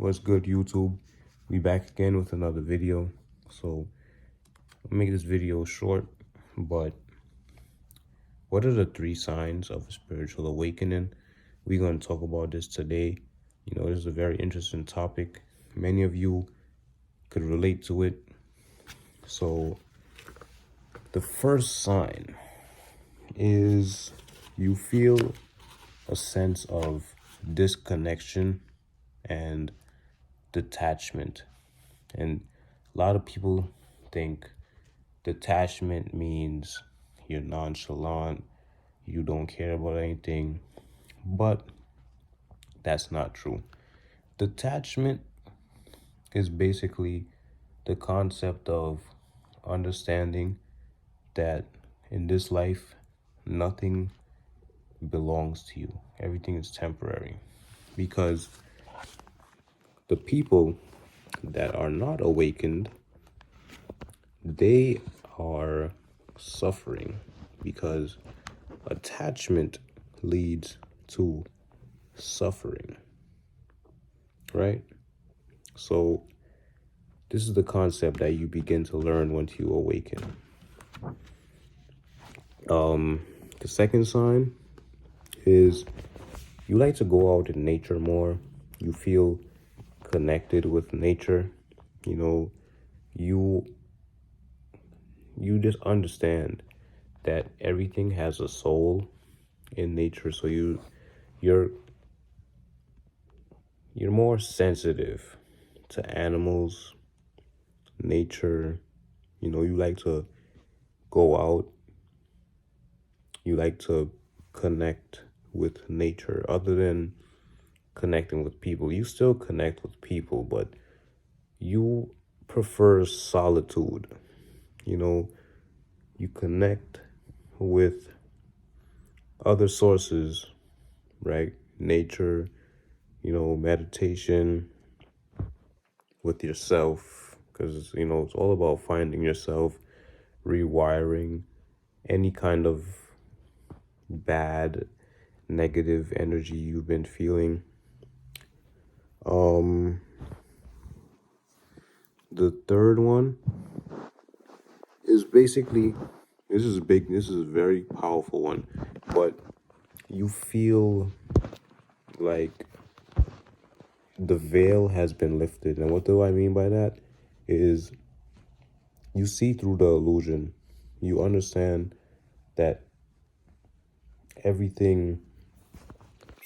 What's good, YouTube? We back again with another video. So I'll make this video short, but what are the 3 signs of a spiritual awakening? We're going to talk about this today. You know, this is a very interesting topic. Many of you could relate to it. So the first sign is you feel a sense of disconnection and detachment. And a lot of people think detachment means you're nonchalant, you don't care about anything, but that's not true. Detachment is basically the concept of understanding that in this life, nothing belongs to you. Everything is temporary. Because the people that are not awakened, they are suffering because attachment leads to suffering, right? So this is the concept that you begin to learn once you awaken. The second sign is you like to go out in nature more. You feel connected with nature. You know, you just understand that everything has a soul in nature. So you're more sensitive to animals, nature. You know, you like to go out. You like to connect with nature other than connecting with people. You still connect with people, but you prefer solitude. You know, you connect with other sources, right? Nature, you know, meditation with yourself, because, you know, it's all about finding yourself, rewiring any kind of bad, negative energy you've been feeling. The third one is basically, this is a very powerful one, but you feel like the veil has been lifted. And what do I mean by that? Is you see through the illusion. You understand that everything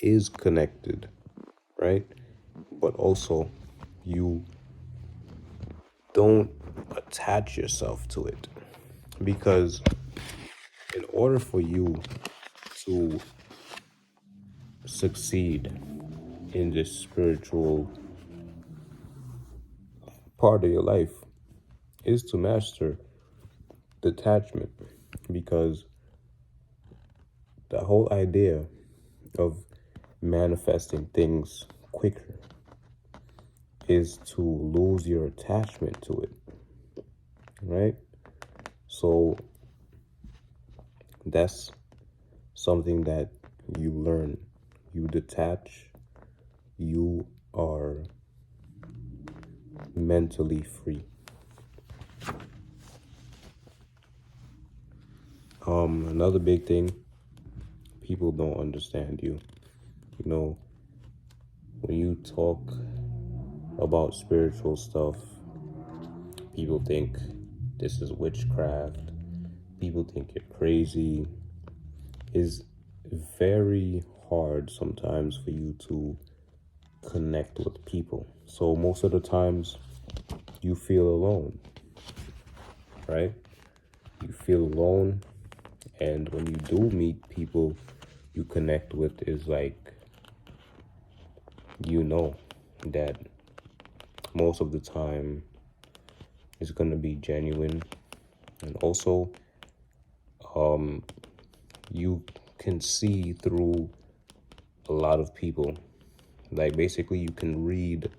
is connected, right? But also you don't attach yourself to it, because in order for you to succeed in this spiritual part of your life is to master detachment, because the whole idea of manifesting things quicker is to lose your attachment to it, right? So that's something that you learn. You detach, you are mentally free. Another big thing, people don't understand you. You know, when you talk about spiritual stuff, people think this is witchcraft. People think you're crazy. It's very hard sometimes for you to connect with people. So most of the times you feel alone, right? You feel alone, and when you do meet people you connect with, is like, you know that most of the time it's gonna be genuine. And also you can see through a lot of people. Like, basically you can read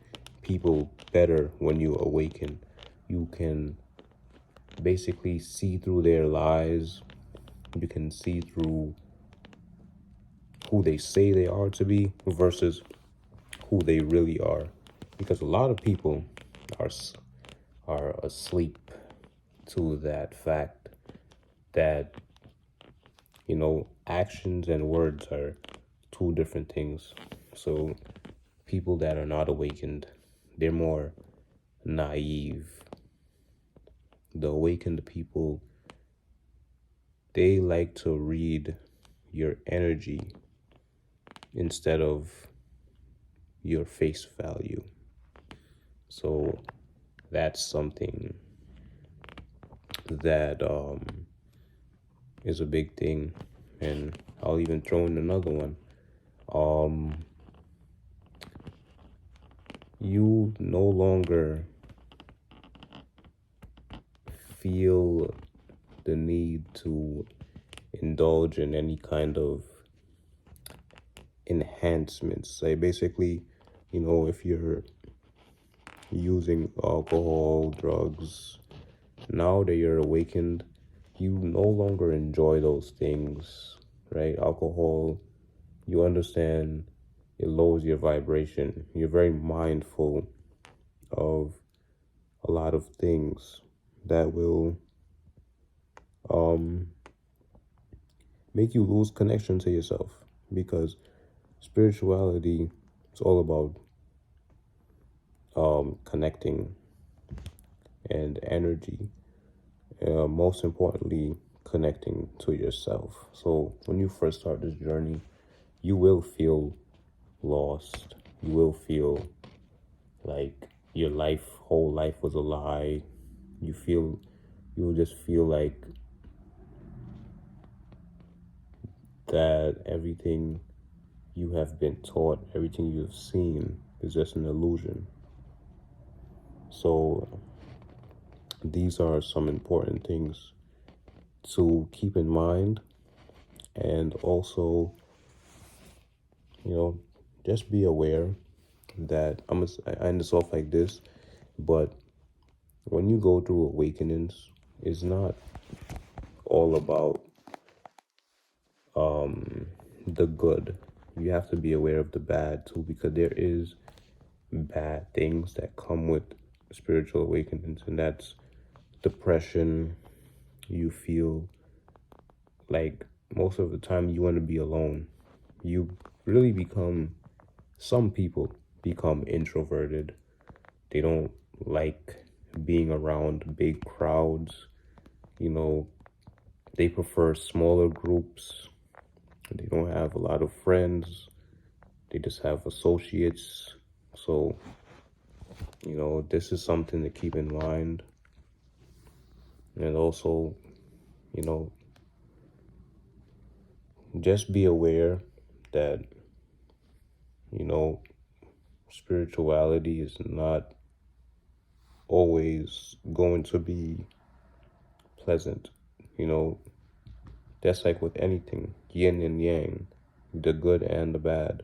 people better when you awaken. You can basically see through their lies. You can see through who they say they are to be versus who they really are. because a lot of people are asleep to that fact that, you know, actions and words are two different things. So people that are not awakened, they're more naive. The awakened people, they like to read your energy instead of your face value. So that's something that is a big thing. And I'll even throw in another one. You no longer feel the need to indulge in any kind of enhancements. Like basically, you know, if you're using alcohol, drugs, now that you're awakened, you no longer enjoy those things, right? Alcohol, you understand it lowers your vibration. You're very mindful of a lot of things that will make you lose connection to yourself, because spirituality is all about connecting and energy, most importantly connecting to yourself. So when you first start this journey, you will feel lost. You will feel like your whole life was a lie. You will just feel like that everything you have been taught, everything you've seen is just an illusion. So these are some important things to keep in mind. And also, you know, just be aware that I end this off like this, but when you go through awakenings, it's not all about the good. You have to be aware of the bad too, because there is bad things that come with spiritual awakenings, and that's depression. You feel like most of the time you want to be alone. You really some people become introverted. They don't like being around big crowds. You know, they prefer smaller groups. They don't have a lot of friends. They just have associates. So, you know, this is something to keep in mind. And also, you know, just be aware that, you know, spirituality is not always going to be pleasant. You know, that's like with anything, yin and yang, the good and the bad.